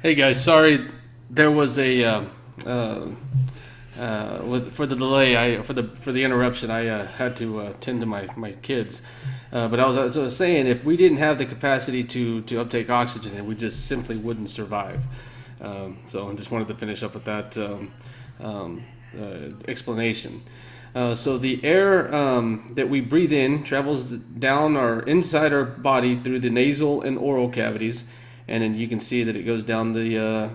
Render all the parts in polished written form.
Hey guys, sorry there was a for the delay. For the interruption. I had to tend to my kids. But I was saying, if we didn't have the capacity to uptake oxygen, we just simply wouldn't survive. So I just wanted to finish up with that explanation. So the air that we breathe in travels down or inside our body through the nasal and oral cavities, and then you can see that it goes down the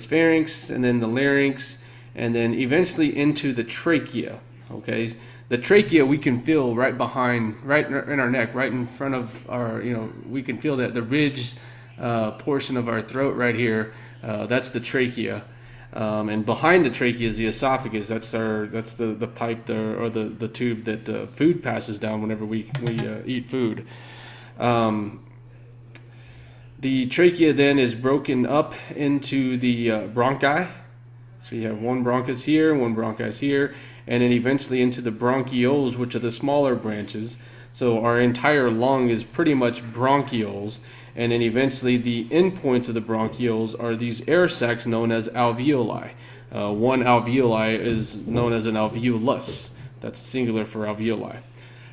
pharynx, and then the larynx, and then eventually into the trachea. Okay, the trachea we can feel right behind, right in our neck, right in front of our, we can feel that the ridge portion of our throat right here. That's the trachea. And behind the trachea is the esophagus. That's the pipe there, or the tube that food passes down whenever we eat food. The trachea then is broken up into the bronchi. So you have one bronchus here, one bronchus here, and then eventually into the bronchioles, which are the smaller branches. So our entire lung is pretty much bronchioles, and then eventually the endpoints of the bronchioles are these air sacs known as alveoli. One alveoli is known as an alveolus. That's singular for alveoli.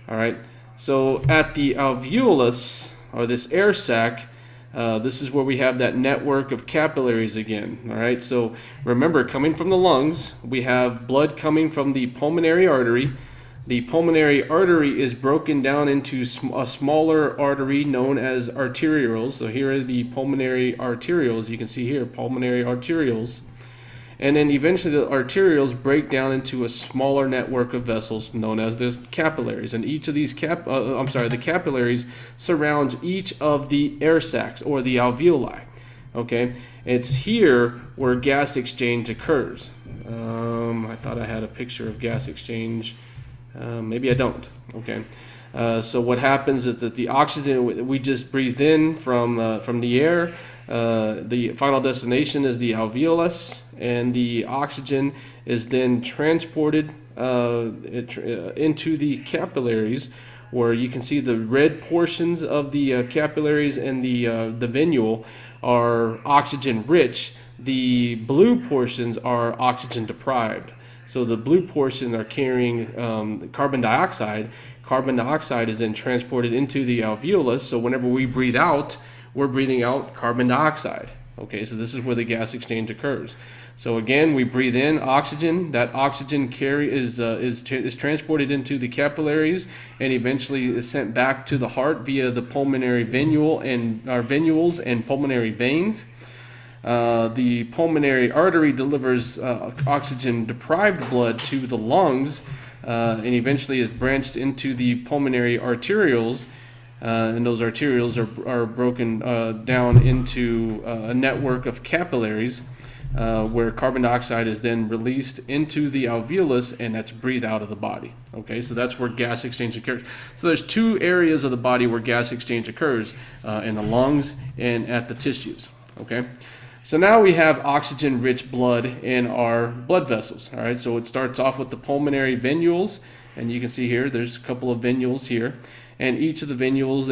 All right. So at the alveolus, or this air sac, this is where we have that network of capillaries again. All right. So remember, coming from the lungs, we have blood coming from the pulmonary artery. The pulmonary artery is broken down into a smaller artery known as arterioles. So here are the pulmonary arterioles. You can see here, pulmonary arterioles. And then eventually the arterioles break down into a smaller network of vessels known as the capillaries. And each of these the capillaries surrounds each of the air sacs, or the alveoli. Okay, it's here where gas exchange occurs. I thought I had a picture of gas exchange. Maybe I don't. Okay. So what happens is that the oxygen we just breathed in from the air, the final destination is the alveolus, and the oxygen is then transported into the capillaries, where you can see the red portions of the capillaries and the venule are oxygen rich. The blue portions are oxygen deprived. So the blue portion are carrying carbon dioxide. Carbon dioxide is then transported into the alveolus. So whenever we breathe out, we're breathing out carbon dioxide. Okay, so this is where the gas exchange occurs. So again, we breathe in oxygen. That oxygen is transported into the capillaries, and eventually is sent back to the heart via the pulmonary venules and pulmonary veins. The pulmonary artery delivers oxygen-deprived blood to the lungs, and eventually is branched into the pulmonary arterioles, and those arterioles are broken down into a network of capillaries, where carbon dioxide is then released into the alveolus, and that's breathed out of the body. Okay, so that's where gas exchange occurs. So there's two areas of the body where gas exchange occurs, in the lungs and at the tissues. Okay. So now we have oxygen-rich blood in our blood vessels. All right, so it starts off with the pulmonary venules, and you can see here there's a couple of venules here, and each of the venules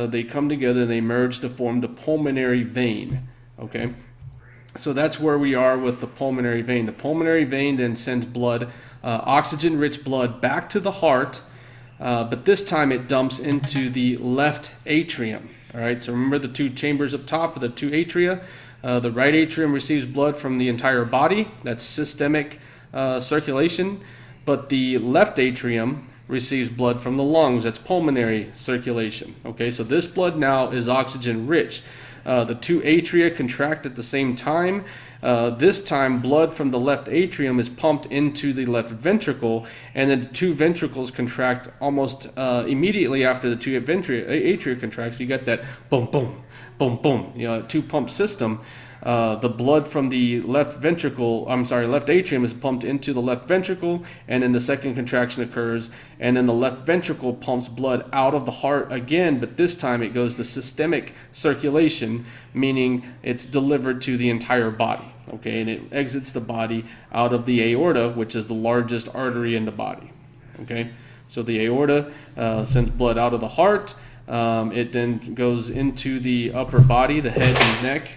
they come together and they merge to form the pulmonary vein. Okay, so that's where we are with the pulmonary vein. The pulmonary vein then sends blood, oxygen-rich blood, back to the heart, but this time it dumps into the left atrium. All right, so remember the two chambers up top of the two atria. The right atrium receives blood from the entire body. That's systemic circulation. But the left atrium receives blood from the lungs. That's pulmonary circulation. Okay, so this blood now is oxygen rich. The two atria contract at the same time. This time, blood from the left atrium is pumped into the left ventricle, and then the two ventricles contract almost immediately after the two atria contracts. You get that boom, boom, boom, boom, two pump system. The blood from the left atrium is pumped into the left ventricle, and then the second contraction occurs, and then the left ventricle pumps blood out of the heart again, but this time it goes to systemic circulation, meaning it's delivered to the entire body. Okay, and it exits the body out of the aorta, which is the largest artery in the body. Okay, so the aorta sends blood out of the heart. It then goes into the upper body, the head and neck,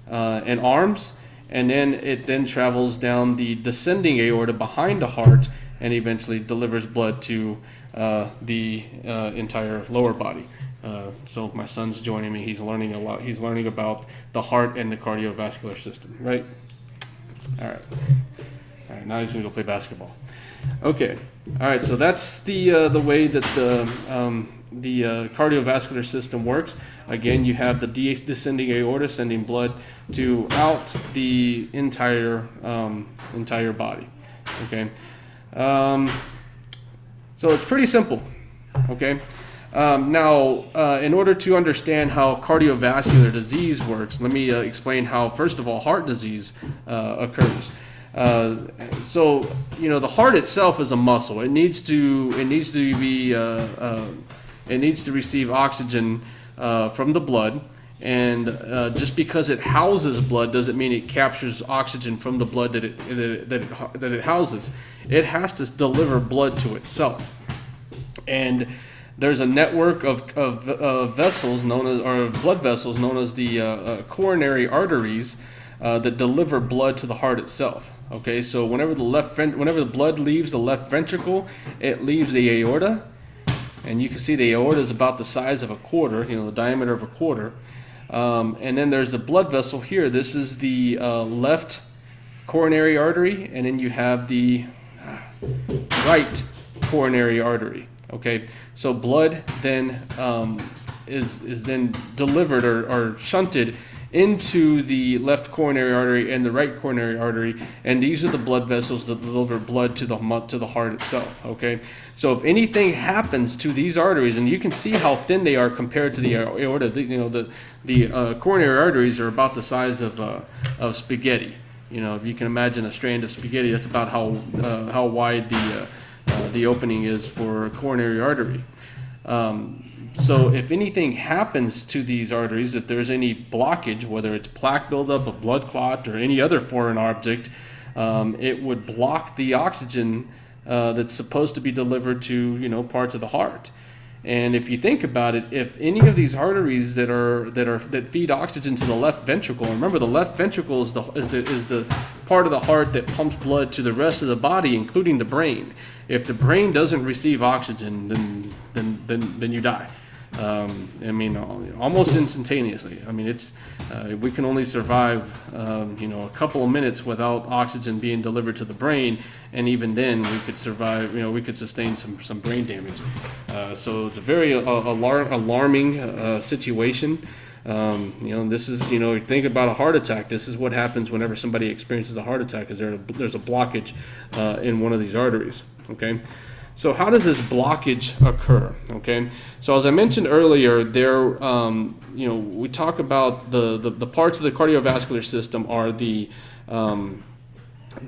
and arms, and then it then travels down the descending aorta behind the heart, and eventually delivers blood to the entire lower body. So my son's joining me. He's learning a lot. He's learning about the heart and the cardiovascular system, right? All right. All right. Now he's gonna go play basketball. Okay. All right. So that's the way that the cardiovascular system works. Again, you have the descending aorta sending blood to out the entire body. Okay. So it's pretty simple. Okay. Now, in order to understand how cardiovascular disease works, let me explain how, first of all, heart disease occurs. So, the heart itself is a muscle. It needs to receive oxygen from the blood, and just because it houses blood doesn't mean it captures oxygen from the blood that it houses. It has to deliver blood to itself, and there's a network of vessels blood vessels known as the coronary arteries that deliver blood to the heart itself. Okay, so whenever the blood leaves the left ventricle, it leaves the aorta, and you can see the aorta is about the size of a quarter, the diameter of a quarter. And then there's a blood vessel here. This is the left coronary artery, and then you have the right coronary artery. Okay, so blood then is then delivered or shunted into the left coronary artery and the right coronary artery, and these are the blood vessels that deliver blood to the heart itself. Okay, so if anything happens to these arteries, and you can see how thin they are compared to the aorta, the coronary arteries are about the size of spaghetti. If you can imagine a strand of spaghetti, that's about how wide the opening is for a coronary artery. So if anything happens to these arteries, if there's any blockage, whether it's plaque buildup, a blood clot, or any other foreign object, it would block the oxygen that's supposed to be delivered to parts of the heart. And if you think about it, if any of these arteries that feed oxygen to the left ventricle, and remember the left ventricle is the part of the heart that pumps blood to the rest of the body, including the brain. If the brain doesn't receive oxygen, then you die. Almost instantaneously. We can only survive, a couple of minutes without oxygen being delivered to the brain, and even then we could survive. We could sustain some brain damage. So it's a very alarming situation. This is, think about a heart attack. This is what happens whenever somebody experiences a heart attack. Is there's a blockage in one of these arteries. Okay. So how does this blockage occur? Okay, so as I mentioned earlier, we talk about the parts of the cardiovascular system are the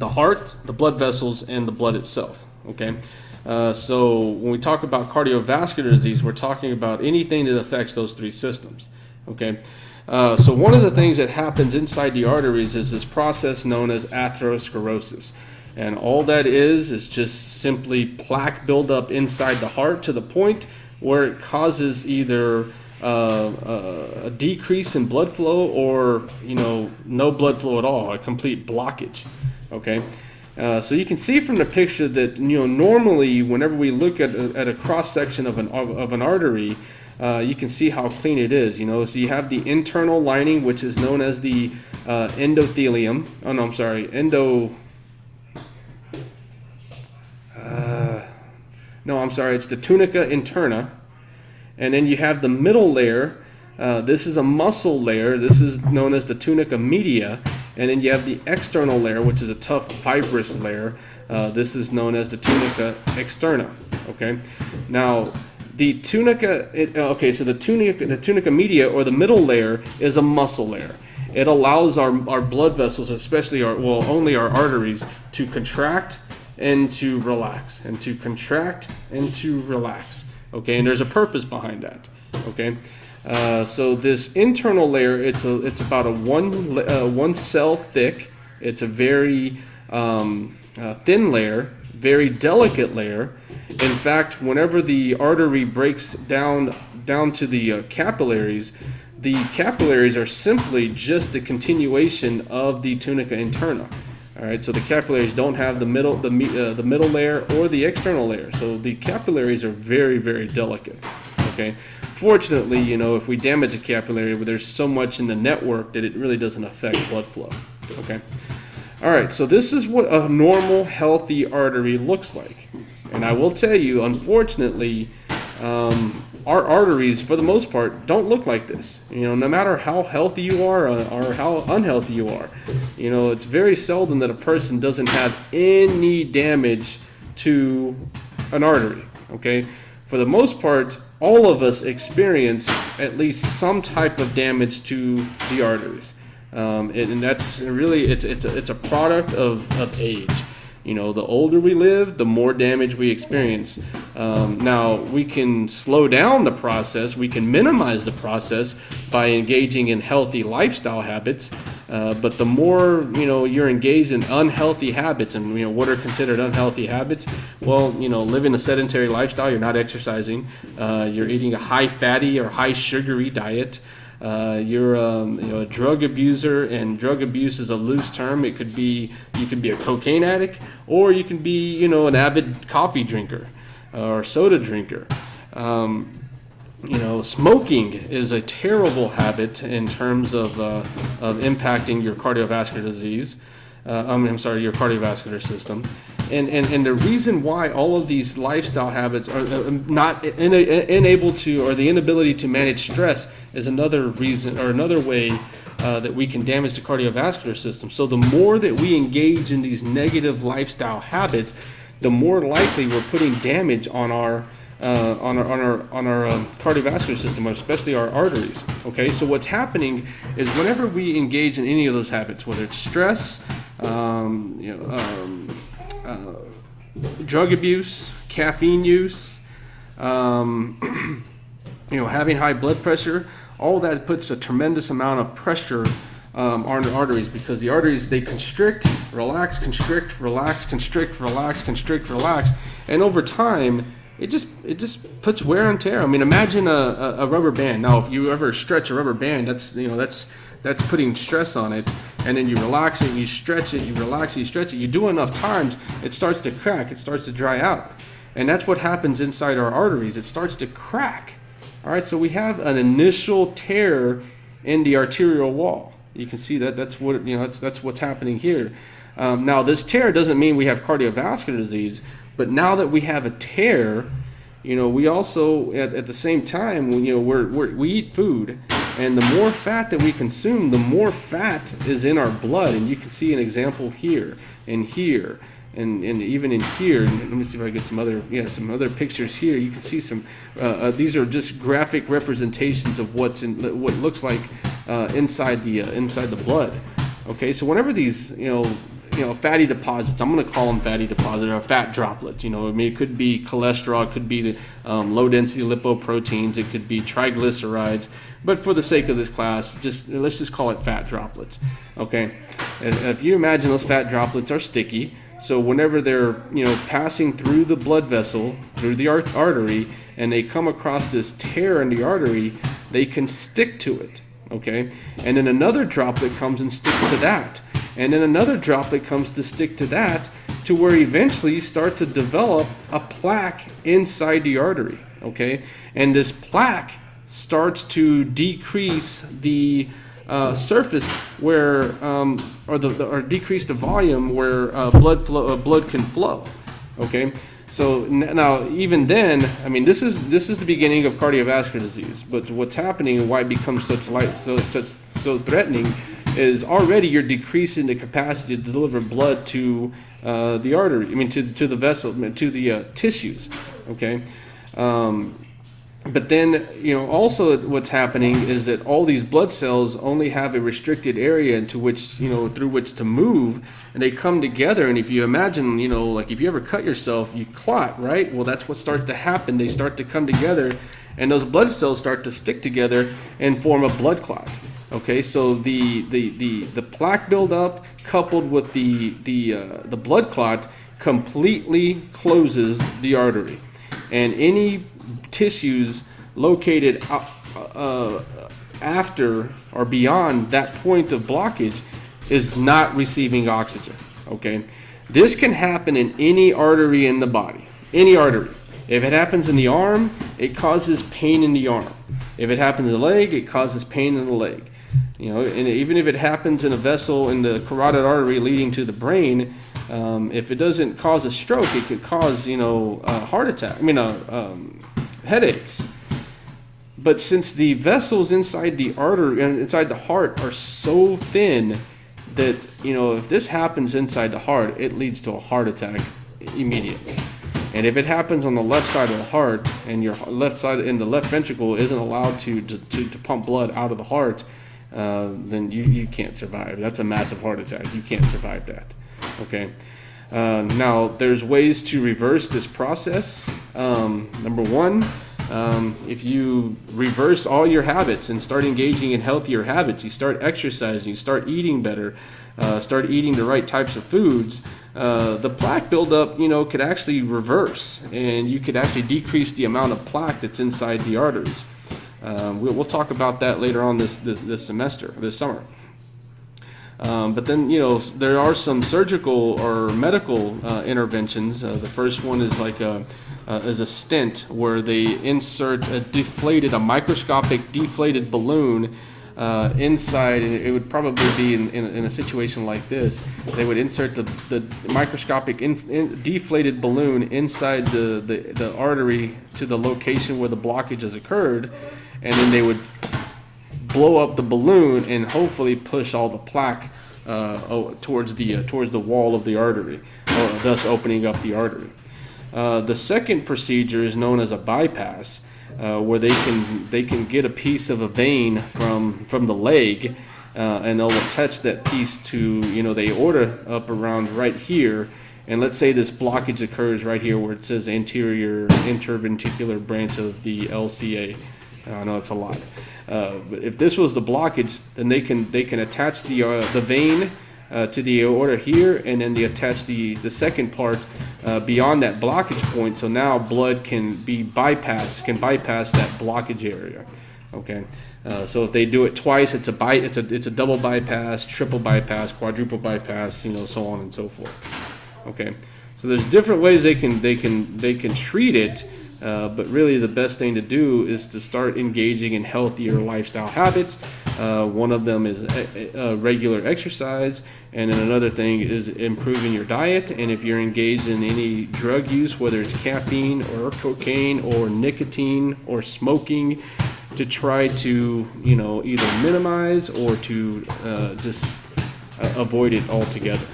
heart, the blood vessels, and the blood itself. Okay, so when we talk about cardiovascular disease, we're talking about anything that affects those three systems. Okay, so one of the things that happens inside the arteries is this process known as atherosclerosis. And all that is just simply plaque buildup inside the heart to the point where it causes either a decrease in blood flow or no blood flow at all, a complete blockage. Okay, so you can see from the picture that normally whenever we look at a cross section of an artery, you can see how clean it is. So you have the internal lining, which is known as the endothelium. Oh no, I'm sorry, it's the tunica interna, and then you have the middle layer. This is a muscle layer. This is known as the tunica media, and then you have the external layer, which is a tough fibrous layer. This is known as the tunica externa. Okay, now the tunica. So the tunica media, or the middle layer, is a muscle layer. It allows our blood vessels, especially only our arteries, to contract and to relax, and to contract and to relax. Okay, and there's a purpose behind that. Okay, so this internal layer, it's about a one cell thick. It's a very thin layer, very delicate layer. In fact, whenever the artery breaks down down to the capillaries, the capillaries are simply just a continuation of the tunica interna. All right, so the capillaries don't have the middle layer or the external layer. So the capillaries are very, very delicate. Okay, fortunately, you know, if we damage a capillary, there's so much in the network that it really doesn't affect blood flow. Okay, all right, so this is what a normal, healthy artery looks like. And I will tell you, unfortunately, our arteries, for the most part, don't look like this. You know, no matter how healthy you are or how unhealthy you are, you know, it's very seldom that a person doesn't have any damage to an artery. Okay, for the most part, all of us experience at least some type of damage to the arteries, and that's really it's a product of age. You know, the older we live, the more damage we experience. Now, we can slow down the process, we can minimize the process by engaging in healthy lifestyle habits, but the more, you know, you're engaged in unhealthy habits, and, you know, what are considered unhealthy habits? Well, you know, living a sedentary lifestyle, you're not exercising, you're eating a high fatty or high sugary diet, you're you know, a drug abuser, and drug abuse is a loose term. It could be, you could be a cocaine addict, or you can be, you know, an avid coffee drinker or soda drinker. You know, smoking is a terrible habit in terms of impacting your cardiovascular disease. I'm sorry, your cardiovascular system. And the reason why all of these lifestyle habits are not unable to, or the inability to manage stress, is another reason, or another way that we can damage the cardiovascular system. So the more that we engage in these negative lifestyle habits, the more likely we're putting damage on our cardiovascular system, especially our arteries. Okay, so what's happening is whenever we engage in any of those habits, whether it's stress, drug abuse, caffeine use, you know, having high blood pressure, all that puts a tremendous amount of pressure on the arteries, because the arteries, they constrict, relax, constrict, relax, constrict, relax, constrict, relax, and over time it just puts wear and tear. I mean, imagine a rubber band. Now, if you ever stretch a rubber band, that's putting stress on it, and then you relax it, you stretch it, you relax it, you stretch it. You do it enough times, it starts to crack, it starts to dry out, and that's what happens inside our arteries. It starts to crack. All right, so we have an initial tear in the arterial wall. You can see that that's what, you know, that's what's happening here. Now, this tear doesn't mean we have cardiovascular disease, but now that we have a tear, you know, we also at the same time, you know, we eat food, and the more fat that we consume, the more fat is in our blood. And you can see an example here and here and even in here. And let me see if I get some other pictures here. You can see some. These are just graphic representations of what looks like inside the blood. Okay, so whenever these fatty deposits, I'm going to call them fatty deposits, or fat droplets. You know, I mean, it could be cholesterol, it could be low density lipoproteins, it could be triglycerides. But for the sake of this class, let's just call it fat droplets. Okay, and if you imagine those fat droplets are sticky, so whenever they're passing through the blood vessel, through the artery, and they come across this tear in the artery, they can stick to it. Okay, and then another droplet comes and sticks to that. And then another droplet comes to stick to that, to where eventually you start to develop a plaque inside the artery, okay? And this plaque starts to decrease the surface where, or decrease the volume where blood can flow, okay? So now, even then, I mean, this is the beginning of cardiovascular disease. But what's happening and why it becomes so threatening is already you're decreasing the capacity to deliver blood to the artery. I mean, to the vessel, to the tissues. Okay. But then, also what's happening is that all these blood cells only have a restricted area into which, through which to move, and they come together. And if you imagine, like if you ever cut yourself, you clot, right? Well, that's what starts to happen. They start to come together, and those blood cells start to stick together and form a blood clot. Okay, so the plaque buildup coupled with the blood clot completely closes the artery, and any tissues located after or beyond that point of blockage is not receiving oxygen. Okay, this can happen in any artery in the body, any artery. If it happens in the arm, it causes pain in the arm. If it happens in the leg, it causes pain in the leg. You know, and even if it happens in a vessel in the carotid artery leading to the brain, if it doesn't cause a stroke, it could cause, you know, a heart attack. Headaches. But since the vessels inside the artery and inside the heart are so thin that, you know, if this happens inside the heart, it leads to a heart attack immediately. And if it happens on the left side of the heart and your left side in the left ventricle isn't allowed to pump blood out of the heart, then you can't survive. That's a massive heart attack. You can't survive that. Okay. Now, there's ways to reverse this process. Number one, if you reverse all your habits and start engaging in healthier habits, you start exercising, you start eating better, start eating the right types of foods, the plaque buildup, you know, could actually reverse, and you could actually decrease the amount of plaque that's inside the arteries. We'll talk about that later on this summer. But then, you know, there are some surgical or medical interventions. The first one is like a stent where they insert a microscopic deflated balloon inside, and it would probably be in a situation like this. They would insert the microscopic deflated balloon inside the artery to the location where the blockage has occurred, and then they would blow up the balloon and hopefully push all the plaque towards the wall of the artery, thus opening up the artery. The second procedure is known as a bypass, where they can get a piece of a vein from the leg, and they'll attach that piece to, you know, the aorta up around right here. And let's say this blockage occurs right here where it says anterior interventricular branch of the LCA. I know it's a lot, but if this was the blockage, then they can attach the vein to the aorta here, and then they attach the second part beyond that blockage point. So now blood can bypass that blockage area. Okay, so if they do it twice, it's a double bypass, triple bypass, quadruple bypass, you know, so on and so forth. Okay, so there's different ways they can treat it. But really the best thing to do is to start engaging in healthier lifestyle habits. One of them is regular exercise, and then another thing is improving your diet. And if you're engaged in any drug use, whether it's caffeine or cocaine or nicotine or smoking, to try to, you know, either minimize or to just avoid it altogether.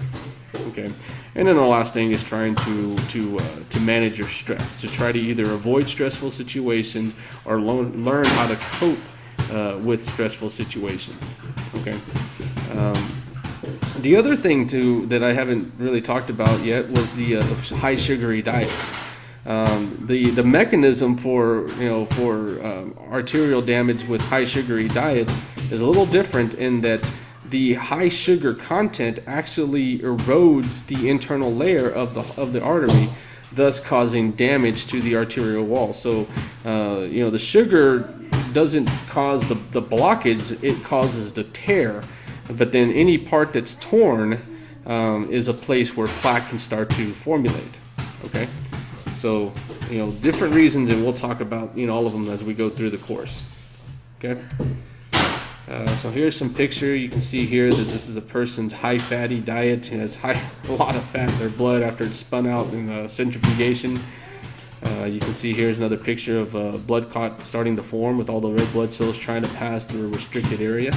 Okay. And then the last thing is trying to manage your stress, to try to either avoid stressful situations or learn how to cope with stressful situations. Okay. The other thing that I haven't really talked about yet was the high sugary diets. The mechanism for arterial damage with high sugary diets is a little different in that the high sugar content actually erodes the internal layer of the artery, thus causing damage to the arterial wall. So, the sugar doesn't cause the blockage; it causes the tear. But then any part that's torn is a place where plaque can start to formulate. Okay, so different reasons, and we'll talk about all of them as we go through the course. Okay. So here's some picture. You can see here that this is a person's high fatty diet. It has a lot of fat in their blood after it's spun out in centrifugation. You can see here's another picture of a blood clot starting to form with all the red blood cells trying to pass through a restricted area.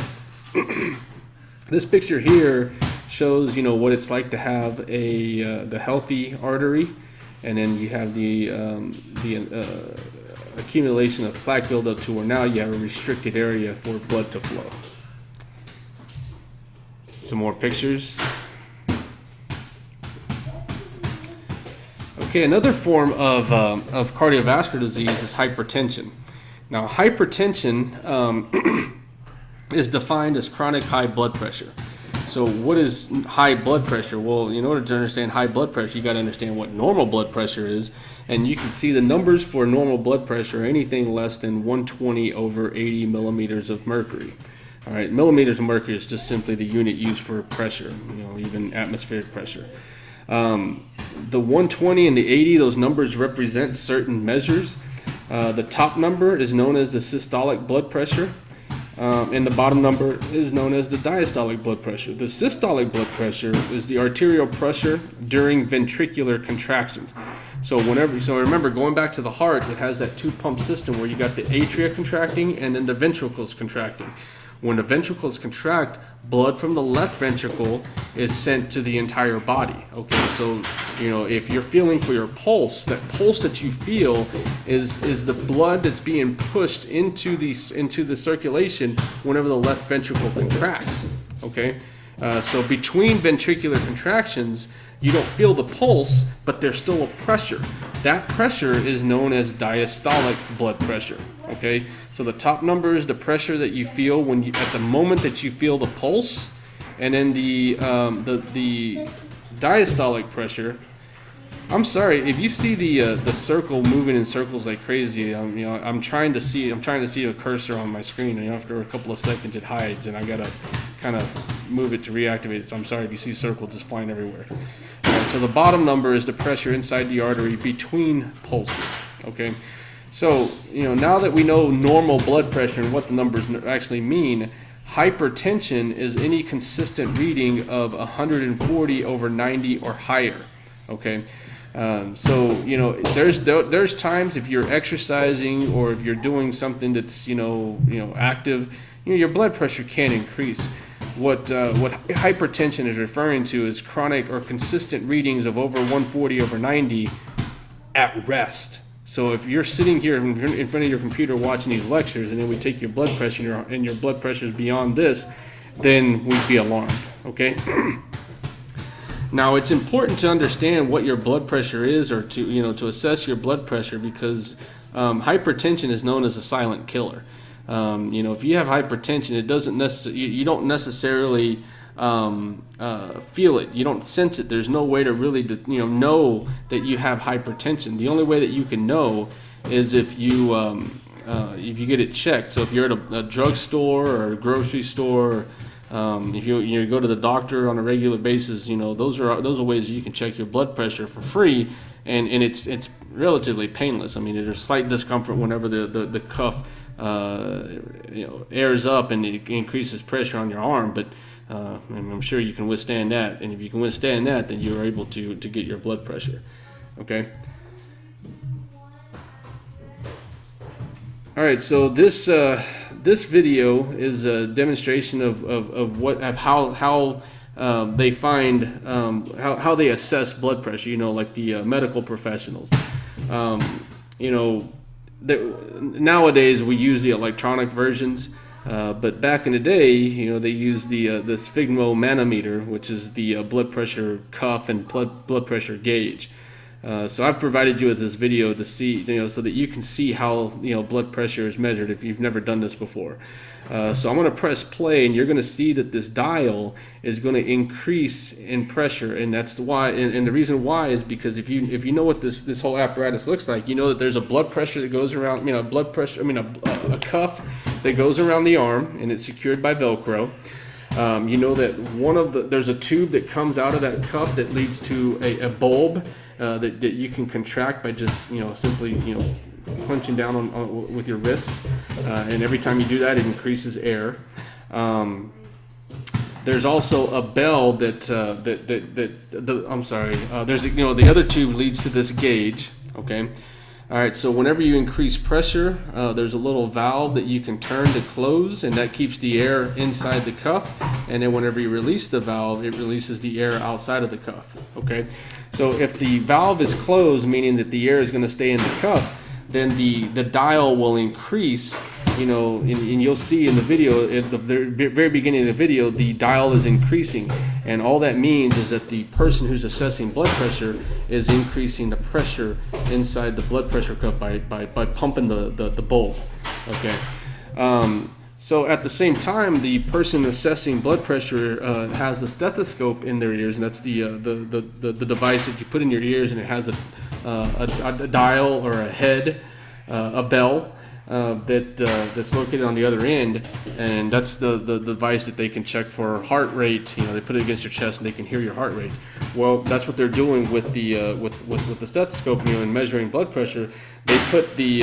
This picture here shows what it's like to have the healthy artery, and then you have the accumulation of plaque buildup to where now you have a restricted area for blood to flow. Some more pictures. Okay, another form of cardiovascular disease is hypertension. Now, hypertension is defined as chronic high blood pressure. So what is high blood pressure? Well, in order to understand high blood pressure, you got to understand what normal blood pressure is. and you can see the numbers for normal blood pressure are anything less than 120 over 80 millimeters of mercury. All right, millimeters of mercury is just simply the unit used for pressure, even atmospheric pressure. The 120 and the 80, those numbers represent certain measures. The top number is known as the systolic blood pressure, and the bottom number is known as the diastolic blood pressure. The systolic blood pressure is the arterial pressure during ventricular contractions. So remember, going back to the heart, it has that two-pump system where you got the atria contracting and then the ventricles contracting. When the ventricles contract, blood from the left ventricle is sent to the entire body. Okay, so if you're feeling for your pulse, that pulse that you feel is the blood that's being pushed into the circulation whenever the left ventricle contracts. Okay, so between ventricular contractions, you don't feel the pulse, but there's still a pressure. That pressure is known as diastolic blood pressure. Okay, so the top number is the pressure that you feel at the moment that you feel the pulse, and then the diastolic pressure. I'm sorry if you see the circle moving in circles like crazy. I'm trying to see a cursor on my screen, and after a couple of seconds it hides, and I gotta kind of move it to reactivate it. So I'm sorry if you see circles just flying everywhere. All right, so the bottom number is the pressure inside the artery between pulses. Okay. So, now that we know normal blood pressure and what the numbers actually mean, hypertension is any consistent reading of 140 over 90 or higher. Okay, so there's times if you're exercising or if you're doing something that's active, your blood pressure can increase. What hypertension is referring to is chronic or consistent readings of over 140 over 90 at rest. So if you're sitting here in front of your computer watching these lectures, and then we take your blood pressure and your blood pressure is beyond this, then we'd be alarmed. Okay. Now it's important to understand what your blood pressure is, or to assess your blood pressure, because hypertension is known as a silent killer. If you have hypertension, it doesn't you don't necessarily feel it. You don't sense it. There's no way to really know that you have hypertension. The only way that you can know is if you get it checked. So if you're at a drugstore or a grocery store, if you go to the doctor on a regular basis, those are ways you can check your blood pressure for free, and it's relatively painless. I mean, there's slight discomfort whenever the cuff airs up and it increases pressure on your arm, but and I'm sure you can withstand that, and if you can withstand that, then you're able to get your blood pressure. Okay. All right. So this video is a demonstration of how they find how they assess blood pressure. Like the medical professionals. Nowadays we use the electronic versions. But back in the day, they used the sphygmomanometer, which is the blood pressure cuff and blood pressure gauge. So I've provided you with this video to see, so that you can see how blood pressure is measured if you've never done this before. So I'm going to press play, and you're going to see that this dial is going to increase in pressure, and that's why. And the reason why is because if you know what this whole apparatus looks like, that there's a blood pressure that goes around, a cuff that goes around the arm, and it's secured by Velcro. That there's a tube that comes out of that cuff that leads to a bulb that you can contract by just simply punching down on with your wrist, and every time you do that, it increases air. There's also a bell there's the other tube leads to this gauge. Okay. All right, so whenever you increase pressure, there's a little valve that you can turn to close, and that keeps the air inside the cuff. And then whenever you release the valve, it releases the air outside of the cuff. Okay, so if the valve is closed, meaning that the air is going to stay in the cuff, then the dial will increase. And you'll see in the video, at the very beginning of the video, the dial is increasing, and all that means is that the person who's assessing blood pressure is increasing the pressure inside the blood pressure cuff by pumping the bulb. Okay. So at the same time, the person assessing blood pressure has a stethoscope in their ears, and that's the device that you put in your ears, and it has a dial or a head, a bell that's located on the other end, and that's the device that they can check for heart rate. You know, they put it against your chest and they can hear your heart rate. Well, that's what they're doing with the with the stethoscope. You know, in measuring blood pressure, they put the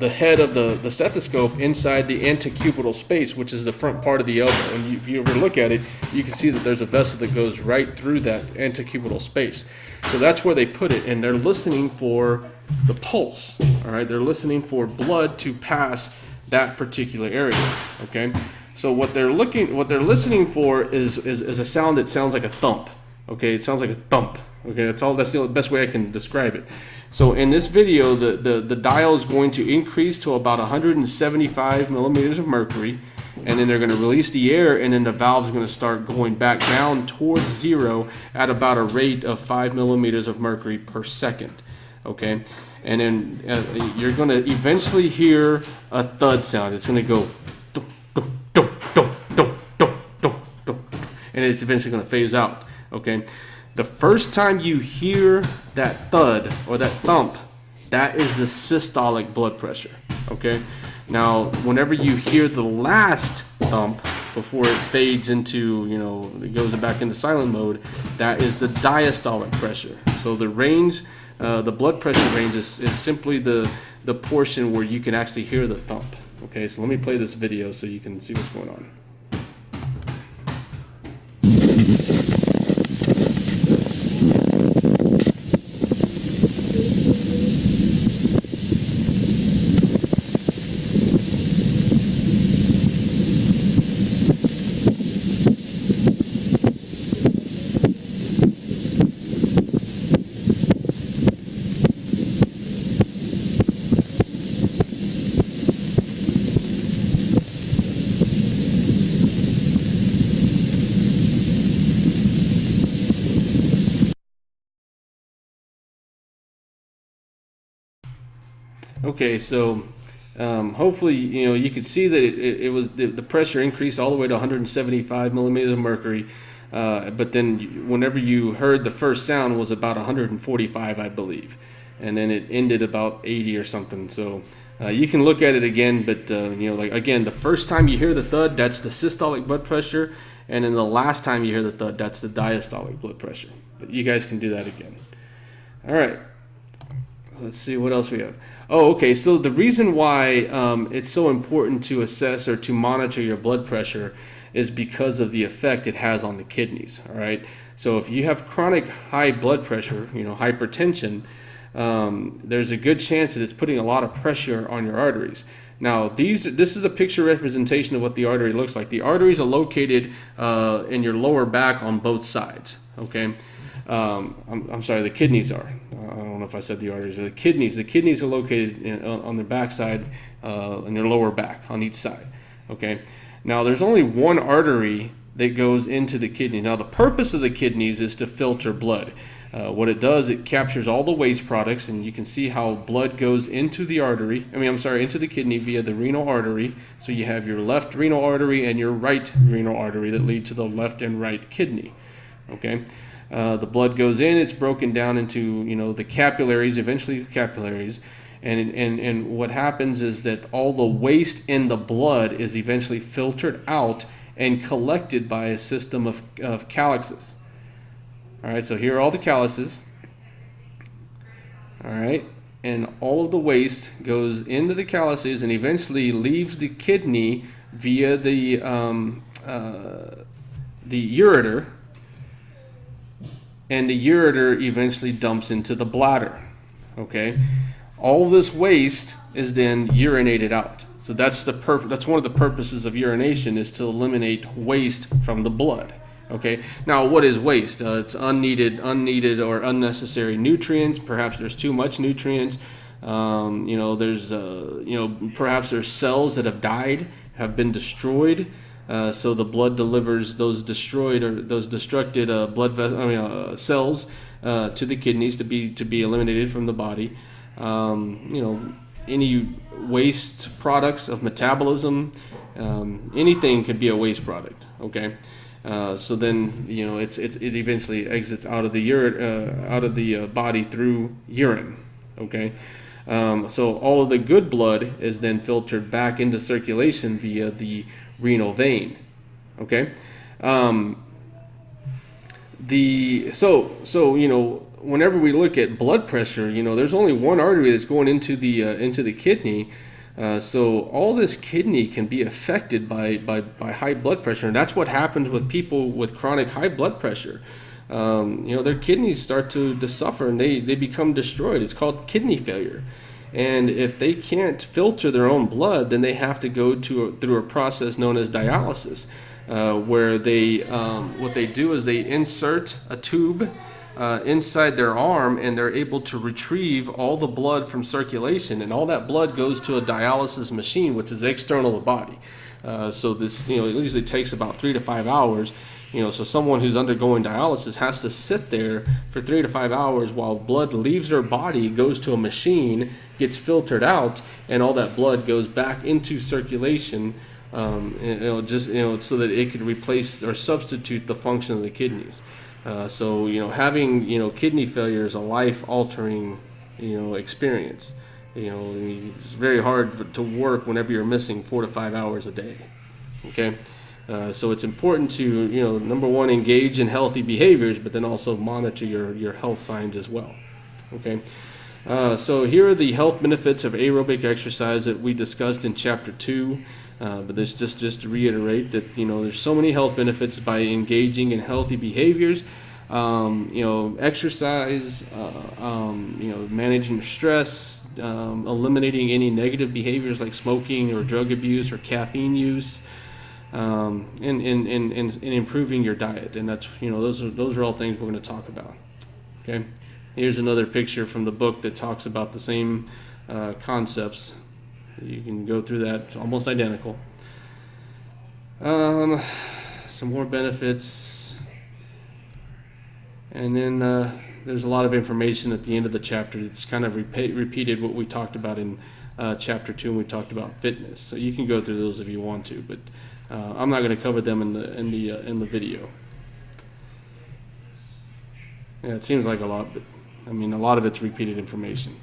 head of the stethoscope inside the antecubital space, which is the front part of the elbow. And if you ever look at it, you can see that there's a vessel that goes right through that antecubital space. So that's where they put it, and they're listening for the pulse. All right, they're listening for blood to pass that particular area. Okay, so what they're listening for is a sound that sounds like a thump. Okay, it sounds like a thump. Okay, that's the best way I can describe it. So in this video, the dial is going to increase to about 175 millimeters of mercury, and then they're going to release the air, and then the valve is going to start going back down towards zero at about a rate of 5 millimeters of mercury per second. Okay, and then you're going to eventually hear a thud sound. It's going to go dum, dum, dum, dum, dum, dum, dum, dum, and it's eventually going to phase out. Okay. The first time you hear that thud or that thump, that is the systolic blood pressure. Okay. Now, whenever you hear the last thump before it fades into, you know, it goes back into silent mode, that is the diastolic pressure. So the range, the blood pressure range is simply the portion where you can actually hear the thump. Okay. So let me play this video so you can see what's going on. Okay, so hopefully, you know, you could see that it was the pressure increased all the way to 175 millimeters of mercury, but then whenever you heard the first sound was about 145, I believe, and then it ended about 80 or something. So you can look at it again, but you know, like again, the first time you hear the thud, that's the systolic blood pressure, and then the last time you hear the thud, that's the diastolic blood pressure. But you guys can do that again. All right, let's see what else we have. Oh, okay. So the reason why it's so important to assess or to monitor your blood pressure is because of the effect it has on the kidneys. All right. So if you have chronic high blood pressure, you know, hypertension, there's a good chance that it's putting a lot of pressure on your arteries. Now, this is a picture representation of what the artery looks like. The arteries are located in your lower back on both sides. Okay. I'm sorry, the kidneys are. I don't know if I said the arteries or the kidneys. The kidneys are located on their backside, in your lower back on each side. Okay. Now, there's only one artery that goes into the kidney. Now, the purpose of the kidneys is to filter blood. What it does, it captures all the waste products, and you can see how blood goes into the into the kidney via the renal artery. So you have your left renal artery and your right renal artery that lead to the left and right kidney. Okay. The blood goes in, it's broken down into, you know, the capillaries, eventually the capillaries, and what happens is that all the waste in the blood is eventually filtered out and collected by a system of calyxes. All right, so here are all the calyxes. All right, and all of the waste goes into the calyxes and eventually leaves the kidney via the ureter. And the ureter eventually dumps into the bladder. Okay, all this waste is then urinated out. So that's that's one of the purposes of urination, is to eliminate waste from the blood. Okay, now what is waste? It's unneeded or unnecessary nutrients. Perhaps there's too much nutrients. You know, there's perhaps there's cells that have died, have been destroyed. So the blood delivers those destroyed or those destructed cells to the kidneys to be eliminated from the body. You know, any waste products of metabolism, anything could be a waste product. Okay, So then, it eventually exits out of the body through urine. Okay, so all of the good blood is then filtered back into circulation via the renal vein. Okay, whenever we look at blood pressure, there's only one artery that's going into the kidney. So all this kidney can be affected by high blood pressure, and that's what happens with people with chronic high blood pressure. Their kidneys start to suffer, and they become destroyed. It's called kidney failure. And if they can't filter their own blood, then they have to go through a process known as dialysis, where what they do is they insert a tube inside their arm, and they're able to retrieve all the blood from circulation, and all that blood goes to a dialysis machine, which is external to the body. So this, it usually takes about 3 to 5 hours. So someone who's undergoing dialysis has to sit there for 3 to 5 hours while blood leaves their body, goes to a machine, gets filtered out, and all that blood goes back into circulation, so that it could replace or substitute the function of the kidneys. So having kidney failure is a life-altering experience. It's very hard to work whenever you're missing 4 to 5 hours a day. Okay, so it's important to number one, engage in healthy behaviors, but then also monitor your health signs as well. Okay, so here are the health benefits of aerobic exercise that we discussed in chapter 2. But there's just to reiterate that there's so many health benefits by engaging in healthy behaviors, exercise, managing your stress, eliminating any negative behaviors like smoking or drug abuse or caffeine use, and improving your diet. And that's those are all things we're going to talk about. Okay, here's another picture from the book that talks about the same concepts. You can go through that. It's almost identical. Some more benefits. And then there's a lot of information at the end of the chapter. It's kind of repeated what we talked about in chapter 2 when we talked about fitness. So you can go through those if you want to, but I'm not going to cover them in the video. Yeah, it seems like a lot, but a lot of it's repeated information.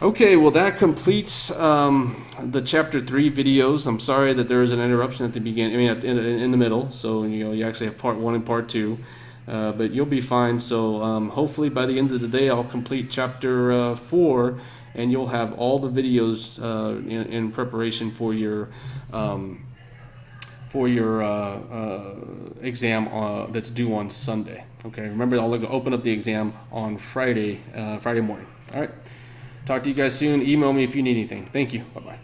Okay, well that completes the chapter 3 videos. I'm sorry that there was an interruption at the beginning. In the middle. So you actually have part 1 and part 2, but you'll be fine. So hopefully by the end of the day, I'll complete chapter 4, and you'll have all the videos in preparation for your exam that's due on Sunday. Okay, remember I'll open up the exam on Friday morning. All right. Talk to you guys soon. Email me if you need anything. Thank you. Bye-bye.